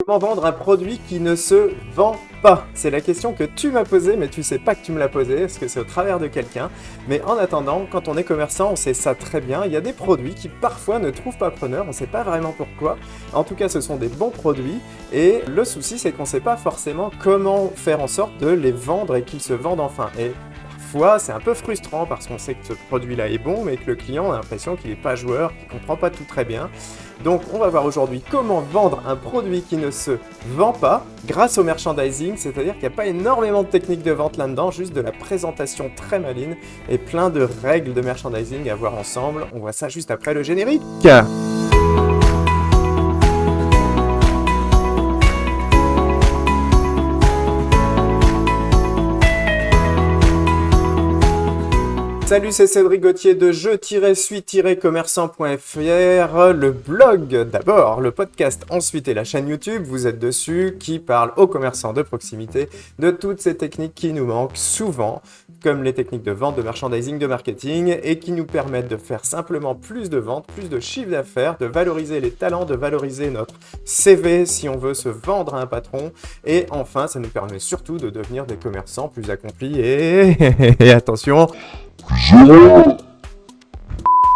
Comment vendre un produit qui ne se vend pas? C'est la question que tu m'as posée, mais tu sais pas que tu me l'as posée, parce que c'est au travers de quelqu'un. Mais en attendant, quand on est commerçant, on sait ça très bien. Il y a des produits qui parfois ne trouvent pas preneur, on sait pas vraiment pourquoi. En tout cas, ce sont des bons produits. Et le souci, c'est qu'on sait pas forcément comment faire en sorte de les vendre et qu'ils se vendent enfin. Et parfois, c'est un peu frustrant parce qu'on sait que ce produit-là est bon, mais que le client a l'impression qu'il n'est pas joueur, qu'il comprend pas tout très bien. Donc on va voir aujourd'hui comment vendre un produit qui ne se vend pas grâce au merchandising, c'est-à-dire qu'il n'y a pas énormément de techniques de vente là-dedans, juste de la présentation très maligne et plein de règles de merchandising à voir ensemble. On voit ça juste après le générique. Salut, c'est Cédric Gauthier de jeu-suis-commerçant.fr, le blog d'abord, le podcast ensuite et la chaîne YouTube, vous êtes dessus, qui parle aux commerçants de proximité de toutes ces techniques qui nous manquent souvent, comme les techniques de vente, de merchandising, de marketing, et qui nous permettent de faire simplement plus de ventes, plus de chiffre d'affaires, de valoriser les talents, de valoriser notre CV si on veut se vendre à un patron, et enfin, ça nous permet surtout de devenir des commerçants plus accomplis et attention,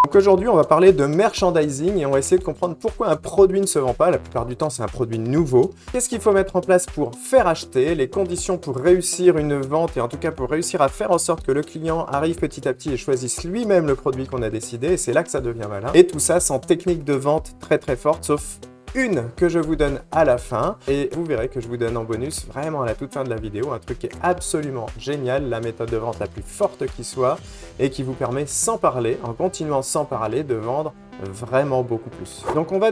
donc aujourd'hui, on va parler de merchandising et on va essayer de comprendre pourquoi un produit ne se vend pas. La plupart du temps, c'est un produit nouveau. Qu'est-ce qu'il faut mettre en place pour faire acheter, les conditions pour réussir une vente et en tout cas pour réussir à faire en sorte que le client arrive petit à petit et choisisse lui-même le produit qu'on a décidé. Et c'est là que ça devient malin. Et tout ça sans technique de vente très très forte, sauf une que je vous donne à la fin et vous verrez que je vous donne en bonus vraiment à la toute fin de la vidéo un truc qui est absolument génial, la méthode de vente la plus forte qui soit et qui vous permet sans parler, en continuant sans parler, de vendre vraiment beaucoup plus. Donc on va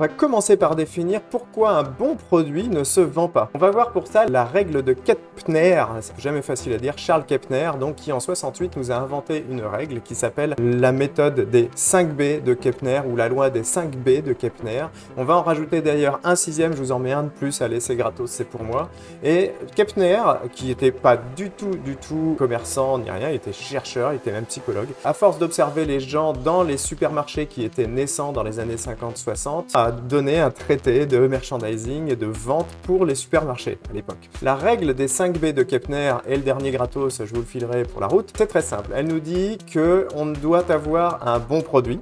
commencer par définir pourquoi un bon produit ne se vend pas. On va voir pour ça la règle de Kepner, c'est jamais facile à dire, Charles Kepner, donc qui en 68 nous a inventé une règle qui s'appelle la méthode des 5 B de Kepner ou la loi des 5 B de Kepner. On va en rajouter d'ailleurs un sixième, je vous en mets un de plus, allez c'est gratos, c'est pour moi. Et Kepner, qui n'était pas du tout commerçant ni rien, il était chercheur, il était même psychologue, à force d'observer les gens dans les supermarchés qui était naissant dans les années 50-60, a donné un traité de merchandising et de vente pour les supermarchés à l'époque. La règle des 5 B de Kepner et le dernier gratos, je vous le filerai pour la route, c'est très simple. Elle nous dit qu'on doit avoir un bon produit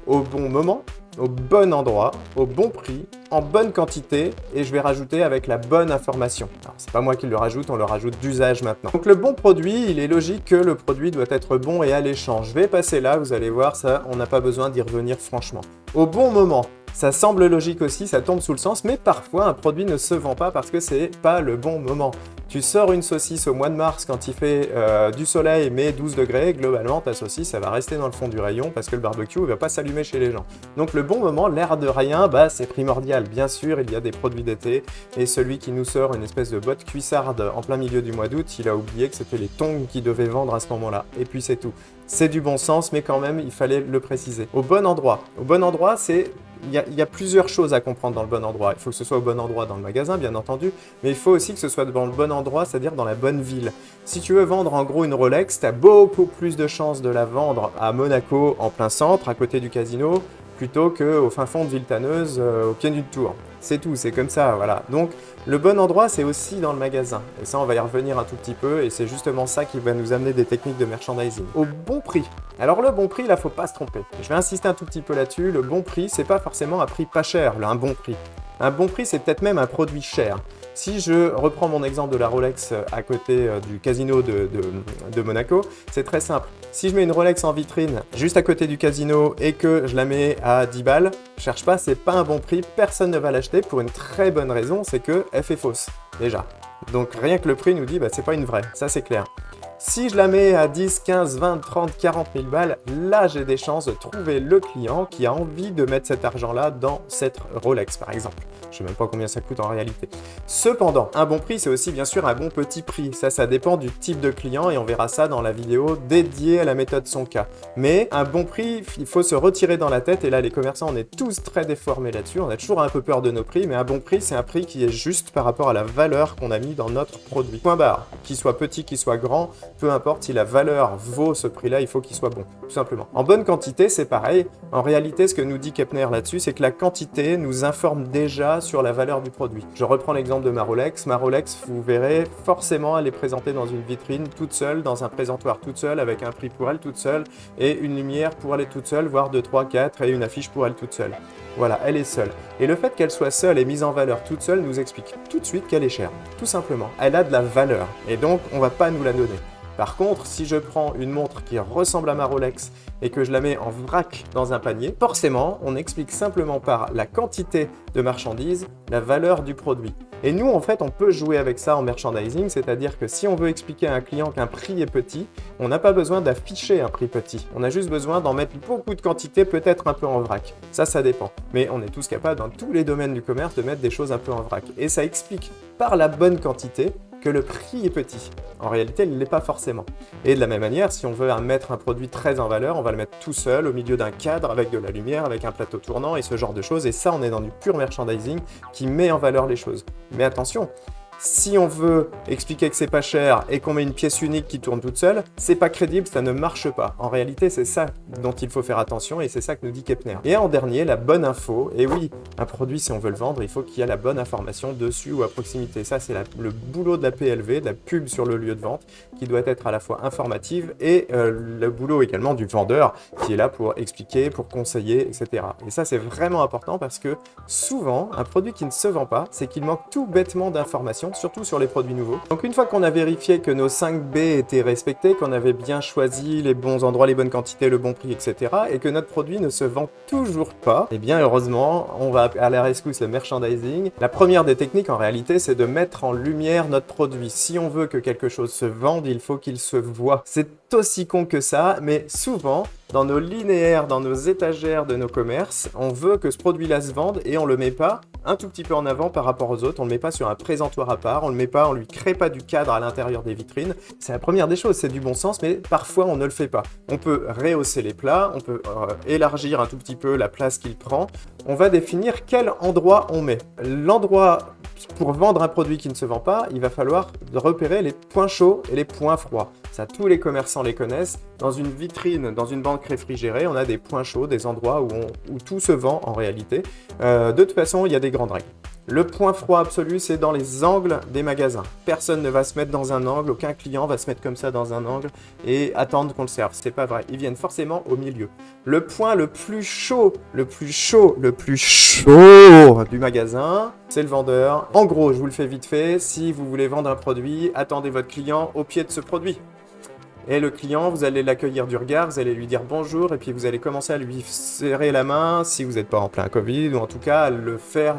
au bon moment, au bon endroit, au bon prix, en bonne quantité et je vais rajouter avec la bonne information. Alors c'est pas moi qui le rajoute, on le rajoute d'usage maintenant. Donc le bon produit, il est logique que le produit doit être bon et alléchant. Je vais passer là, vous allez voir ça, on n'a pas besoin d'y revenir franchement. Au bon moment. Ça semble logique aussi, ça tombe sous le sens, mais parfois un produit ne se vend pas parce que c'est pas le bon moment. Tu sors une saucisse au mois de mars quand il fait du soleil mais 12 degrés, globalement ta saucisse elle va rester dans le fond du rayon parce que le barbecue ne va pas s'allumer chez les gens. Donc le bon moment, l'air de rien, c'est primordial. Bien sûr, il y a des produits d'été et celui qui nous sort une espèce de botte cuissarde en plein milieu du mois d'août, il a oublié que c'était les tongs qui devaient vendre à ce moment-là. Et puis c'est tout. C'est du bon sens, mais quand même, il fallait le préciser. Au bon endroit. Au bon endroit, il y a plusieurs choses à comprendre dans le bon endroit. Il faut que ce soit au bon endroit dans le magasin, bien entendu, mais il faut aussi que ce soit dans le bon endroit, c'est-à-dire dans la bonne ville. Si tu veux vendre en gros une Rolex, tu as beaucoup plus de chances de la vendre à Monaco, en plein centre, à côté du casino, plutôt qu'au fin fond de Villetaneuse, au pied d'une tour. C'est tout, c'est comme ça, voilà. Donc, le bon endroit, c'est aussi dans le magasin. Et ça, on va y revenir un tout petit peu, et c'est justement ça qui va nous amener des techniques de merchandising. Au bon prix. Alors, le bon prix, là, faut pas se tromper. Je vais insister un tout petit peu là-dessus. Le bon prix, c'est pas forcément un prix pas cher, là, un bon prix. Un bon prix, c'est peut-être même un produit cher. Si je reprends mon exemple de la Rolex à côté du casino de Monaco, c'est très simple. Si je mets une Rolex en vitrine juste à côté du casino et que je la mets à 10 balles, cherche pas, c'est pas un bon prix, personne ne va l'acheter pour une très bonne raison, c'est qu'elle fait fausse, déjà. Donc rien que le prix nous dit, c'est pas une vraie, ça c'est clair. Si je la mets à 10, 15, 20, 30, 40 000 balles, là j'ai des chances de trouver le client qui a envie de mettre cet argent-là dans cette Rolex par exemple. Je sais même pas combien ça coûte en réalité. Cependant, un bon prix c'est aussi bien sûr un bon petit prix. Ça dépend du type de client et on verra ça dans la vidéo dédiée à la méthode Sonka. Mais un bon prix, il faut se retirer dans la tête et là les commerçants on est tous très déformés là-dessus. On a toujours un peu peur de nos prix, mais un bon prix c'est un prix qui est juste par rapport à la valeur qu'on a mis dans notre produit. Point barre, qu'il soit petit, qu'il soit grand, peu importe si la valeur vaut ce prix-là, il faut qu'il soit bon, tout simplement. En bonne quantité, c'est pareil. En réalité, ce que nous dit Kepner là-dessus, c'est que la quantité nous informe déjà sur la valeur du produit. Je reprends l'exemple de ma Rolex. Ma Rolex, vous verrez, forcément, elle est présentée dans une vitrine toute seule, dans un présentoir toute seule, avec un prix pour elle toute seule, et une lumière pour elle toute seule, voire 2, 3, 4, et une affiche pour elle toute seule. Voilà, elle est seule. Et le fait qu'elle soit seule et mise en valeur toute seule nous explique tout de suite qu'elle est chère, tout simplement. Elle a de la valeur, et donc on va pas nous la donner. Par contre, si je prends une montre qui ressemble à ma Rolex et que je la mets en vrac dans un panier, forcément, on explique simplement par la quantité de marchandises la valeur du produit. Et nous, en fait, on peut jouer avec ça en merchandising, c'est-à-dire que si on veut expliquer à un client qu'un prix est petit, on n'a pas besoin d'afficher un prix petit. On a juste besoin d'en mettre beaucoup de quantité, peut-être un peu en vrac. Ça dépend. Mais on est tous capables, dans tous les domaines du commerce, de mettre des choses un peu en vrac. Et ça explique par la bonne quantité que le prix est petit. En réalité, il ne l'est pas forcément. Et de la même manière, si on veut mettre un produit très en valeur, on va le mettre tout seul, au milieu d'un cadre, avec de la lumière, avec un plateau tournant et ce genre de choses. Et ça, on est dans du pur merchandising qui met en valeur les choses. Mais attention, si on veut expliquer que c'est pas cher et qu'on met une pièce unique qui tourne toute seule, c'est pas crédible, ça ne marche pas. En réalité, c'est ça dont il faut faire attention et c'est ça que nous dit Kepner. Et en dernier, la bonne info. Et oui, un produit, si on veut le vendre, il faut qu'il y ait la bonne information dessus ou à proximité. Ça, c'est le boulot de la PLV, de la pub sur le lieu de vente, qui doit être à la fois informative et le boulot également du vendeur, qui est là pour expliquer, pour conseiller, etc. Et ça, c'est vraiment important parce que souvent, un produit qui ne se vend pas, c'est qu'il manque tout bêtement d'informations, surtout sur les produits nouveaux. Donc une fois qu'on a vérifié que nos 5 B étaient respectés, qu'on avait bien choisi les bons endroits, les bonnes quantités, le bon prix, etc. et que notre produit ne se vend toujours pas, eh bien heureusement, on va à la rescousse le merchandising. La première des techniques en réalité, c'est de mettre en lumière notre produit. Si on veut que quelque chose se vende, il faut qu'il se voit. C'est aussi con que ça, mais souvent, dans nos linéaires, dans nos étagères de nos commerces, on veut que ce produit-là se vende et on le met pas un tout petit peu en avant par rapport aux autres, on le met pas sur un présentoir à part, on le met pas, on lui crée pas du cadre à l'intérieur des vitrines. C'est la première des choses, c'est du bon sens, mais parfois on ne le fait pas. On peut rehausser les plats, on peut élargir un tout petit peu la place qu'il prend. On va définir quel endroit on met. L'endroit pour vendre un produit qui ne se vend pas, il va falloir repérer les points chauds et les points froids. Ça, tous les commerçants les connaissent. Dans une vitrine, dans une banque réfrigérée, on a des points chauds, des endroits où tout se vend en réalité. De toute façon, il y a des grandes règles. Le point froid absolu, c'est dans les angles des magasins. Personne ne va se mettre dans un angle, aucun client va se mettre comme ça dans un angle et attendre qu'on le serve. C'est pas vrai, ils viennent forcément au milieu. Le point le plus chaud du magasin, c'est le vendeur. En gros, je vous le fais vite fait, si vous voulez vendre un produit, attendez votre client au pied de ce produit. Et le client, vous allez l'accueillir du regard, vous allez lui dire bonjour et puis vous allez commencer à lui serrer la main si vous n'êtes pas en plein Covid ou en tout cas à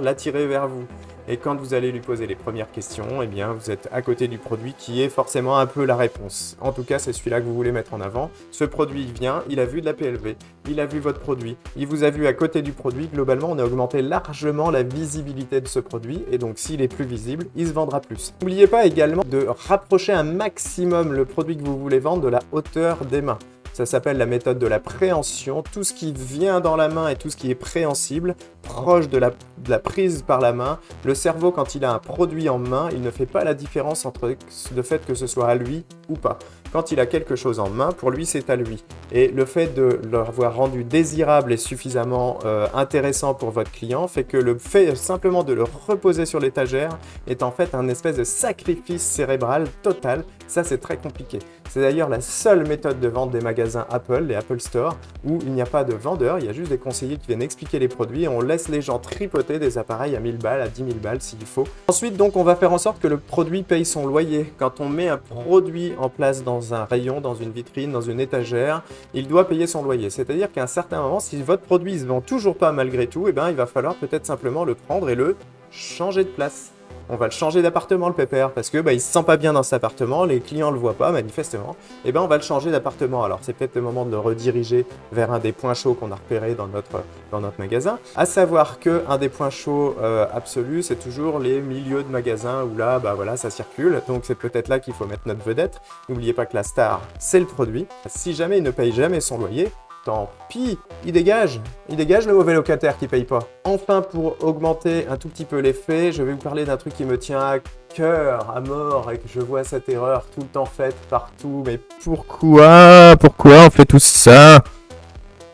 l'attirer vers vous. Et quand vous allez lui poser les premières questions, eh bien vous êtes à côté du produit qui est forcément un peu la réponse. En tout cas, c'est celui-là que vous voulez mettre en avant. Ce produit, il vient, il a vu de la PLV, il a vu votre produit, il vous a vu à côté du produit. Globalement, on a augmenté largement la visibilité de ce produit et donc s'il est plus visible, il se vendra plus. N'oubliez pas également de rapprocher un maximum le produit que vous voulez vendre de la hauteur des mains. Ça s'appelle la méthode de la préhension. Tout ce qui vient dans la main et tout ce qui est préhensible, proche de la prise par la main. Le cerveau, quand il a un produit en main, il ne fait pas la différence entre le fait que ce soit à lui ou pas. Quand il a quelque chose en main, pour lui, c'est à lui. Et le fait de l'avoir rendu désirable et suffisamment intéressant pour votre client fait que le fait simplement de le reposer sur l'étagère est en fait un espèce de sacrifice cérébral total. Ça, c'est très compliqué. C'est d'ailleurs la seule méthode de vente des magasins Apple, les Apple Store, où il n'y a pas de vendeur, il y a juste des conseillers qui viennent expliquer les produits et on laisse les gens tripoter des appareils à 1000 balles, à 10 000 balles s'il faut. Ensuite, donc, on va faire en sorte que le produit paye son loyer. Quand on met un produit en place dans un rayon, dans une vitrine, dans une étagère, il doit payer son loyer. C'est-à-dire qu'à un certain moment, si votre produit ne se vend toujours pas malgré tout, eh bien, il va falloir peut-être simplement le prendre et le changer de place. On va le changer d'appartement, le pépère, parce que il se sent pas bien dans cet appartement, les clients le voient pas manifestement, et on va le changer d'appartement. Alors c'est peut-être le moment de le rediriger vers un des points chauds qu'on a repérés dans notre magasin. À savoir que un des points chauds absolus, c'est toujours les milieux de magasin où là, voilà, ça circule. Donc c'est peut-être là qu'il faut mettre notre vedette. N'oubliez pas que la star, c'est le produit. Si jamais il ne paye jamais son loyer, tant pis, il dégage le mauvais locataire qui paye pas. Enfin, pour augmenter un tout petit peu l'effet, je vais vous parler d'un truc qui me tient à cœur, à mort, et que je vois cette erreur tout le temps faite partout. Mais pourquoi on fait tout ça?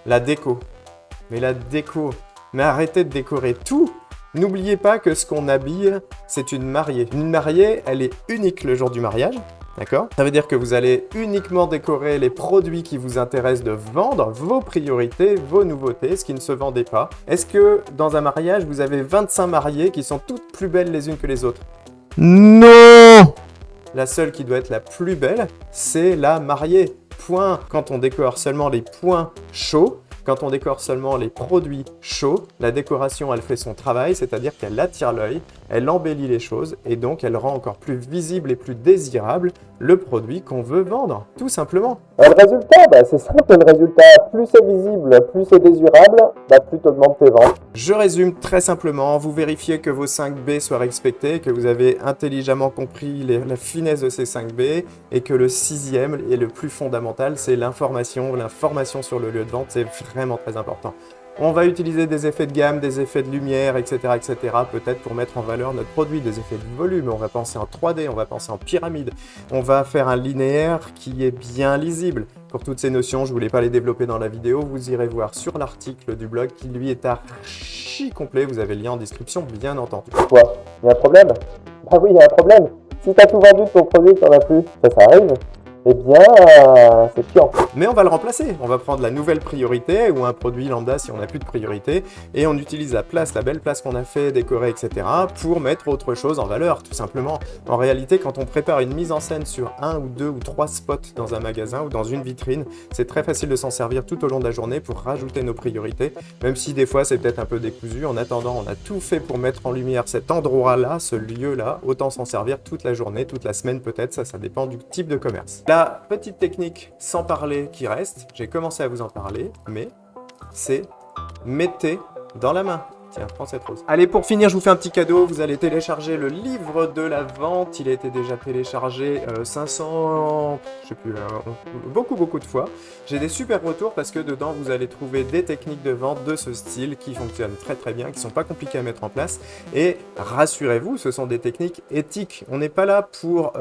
La déco. Mais la déco. Mais arrêtez de décorer tout. N'oubliez pas que ce qu'on habille, c'est une mariée. Une mariée, elle est unique le jour du mariage. D'accord? Ça veut dire que vous allez uniquement décorer les produits qui vous intéressent de vendre, vos priorités, vos nouveautés, ce qui ne se vendait pas. Est-ce que dans un mariage, vous avez 25 mariées qui sont toutes plus belles les unes que les autres? Non! La seule qui doit être la plus belle, c'est la mariée. Point. Quand on décore seulement les points chauds, quand on décore seulement les produits chauds, la décoration, elle fait son travail, c'est-à-dire qu'elle attire l'œil, elle embellit les choses et donc elle rend encore plus visible et plus désirable le produit qu'on veut vendre, tout simplement. Le résultat, c'est simple, le résultat, plus c'est visible, plus c'est désirable, plus t'augmentes tes ventes. Je résume très simplement, vous vérifiez que vos 5B soient respectés, que vous avez intelligemment compris la finesse de ces 5B et que le 6e et le plus fondamental, c'est l'information sur le lieu de vente, c'est vraiment très important. On va utiliser des effets de gamme, des effets de lumière, etc., peut-être pour mettre en valeur notre produit, des effets de volume, on va penser en 3D, on va penser en pyramide, on va faire un linéaire qui est bien lisible. Pour toutes ces notions, je ne voulais pas les développer dans la vidéo, vous irez voir sur l'article du blog qui lui est archi complet, vous avez le lien en description bien entendu. Quoi? Il y a un problème? Bah oui, il y a un problème. Si tu as tout vendu de ton produit et que tu n'en as plus, ça arrive. Eh bien, c'est chiant. Mais on va le remplacer. On va prendre la nouvelle priorité ou un produit lambda si on n'a plus de priorité et on utilise la belle place qu'on a fait, décorer, etc. pour mettre autre chose en valeur, tout simplement. En réalité, quand on prépare une mise en scène sur 1 ou 2 ou 3 spots dans un magasin ou dans une vitrine, c'est très facile de s'en servir tout au long de la journée pour rajouter nos priorités, même si des fois c'est peut-être un peu décousu. En attendant, on a tout fait pour mettre en lumière cet endroit-là, ce lieu-là. Autant s'en servir toute la journée, toute la semaine peut-être, ça dépend du type de commerce. La petite technique sans parler qui reste, j'ai commencé à vous en parler, mais c'est mettez dans la main. Tiens, prends cette rose. Allez, pour finir, je vous fais un petit cadeau. Vous allez télécharger le livre de la vente. Il a été déjà téléchargé 500, je sais plus, beaucoup de fois. J'ai des super retours parce que dedans, vous allez trouver des techniques de vente de ce style qui fonctionnent très bien, qui sont pas compliquées à mettre en place. Et rassurez-vous, ce sont des techniques éthiques. On n'est pas là pour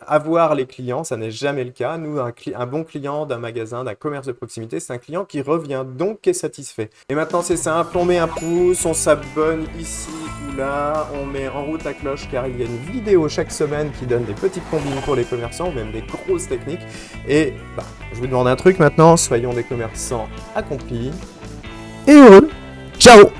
avoir les clients, ça n'est jamais le cas. Nous, un bon client d'un magasin, d'un commerce de proximité, c'est un client qui revient, donc qui est satisfait. Et maintenant, c'est simple, on met un pouce, on s'abonne ici ou là, on met en route la cloche car il y a une vidéo chaque semaine qui donne des petites combines pour les commerçants, même des grosses techniques. Et je vous demande un truc maintenant, soyons des commerçants accomplis et heureux. Ciao!